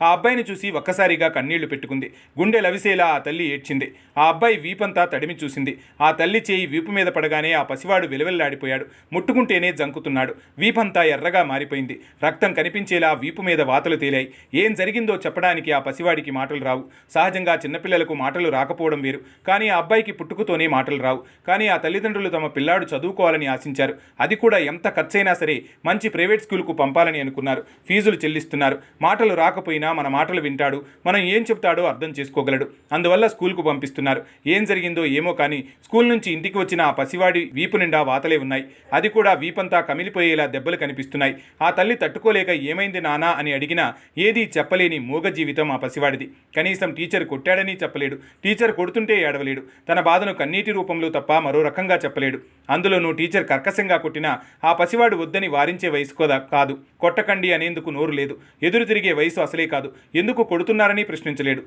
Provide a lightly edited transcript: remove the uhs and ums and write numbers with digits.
ఆ అబ్బాయిని చూసి ఒక్కసారిగా కన్నీళ్లు పెట్టుకుంది. గుండె లవిసేలా ఆ తల్లి ఏడ్చింది. ఆ అబ్బాయి వీపంతా తడిమి చూసింది. ఆ తల్లి చేయి వీపు మీద పడగానే ఆ పసివాడు విలవిల్లాడిపోయాడు. ముట్టుకుంటేనే జంకుతున్నాడు. వీపంతా ఎర్రగా మారిపోయింది. రక్తం కనిపించేలా వీపు మీద వాతలు తేలాయి. ఏం జరిగిందో చెప్పడానికి ఆ పసివాడికి మాటలు రావు. సహజంగా చిన్నపిల్లలకు మాటలు రాకపోవడం వేరు. కానీ ఆ అబ్బాయికి పుట్టుకతోనే మాటలు రావు. కానీ ఆ తల్లిదండ్రులు తమ పిల్లాడు చదువుకోవాలని ఆశించారు. అది కూడా ఎంత ఖర్చైనా సరే మంచి ప్రైవేట్ స్కూల్కు పంపాలని అనుకున్నారు. ఫీజులు చెల్లిస్తున్నారు. మాటలు రాకపోయినా మన మాటలు వింటాడు, మనం ఏం చెప్తాడో అర్థం చేసుకోగలడు. అందువల్ల స్కూల్కు పంపిస్తున్నారు. ఏం జరిగిందో ఏమో కానీ స్కూల్ నుంచి ఇంటికి వచ్చిన ఆ పసివాడి వీపు నిండా వాతలే ఉన్నాయి. అది కూడా వీపంతా కమిలిపోయేలా దెబ్బలు కనిపిస్తున్నాయి. ఆ తల్లి తట్టుకోలేక ఏమైంది నానా అని అడిగినా ఏదీ చెప్పలేని మూగ జీవితం ఆ పసివాడిది. కనీసం టీచర్ కొట్టాడని చెప్పలేడు. టీచర్ కొడుతుంటే ఏడవలేడు. తన బాధను కన్నీటి రూపంలో తప్ప మరో రకంగా చెప్పలేడు. అందులోనూ టీచర్ కర్కశంగా కొట్టినా ఆ పసివాడు వద్దని వారించే వయసు కాదు. కొట్టకండి అనేందుకు నోరు లేదు. ఎదురు తిరిగే వయసు అసలే కాదు. ఎందుకు కొడుతున్నారని ప్రశ్నించలేడు.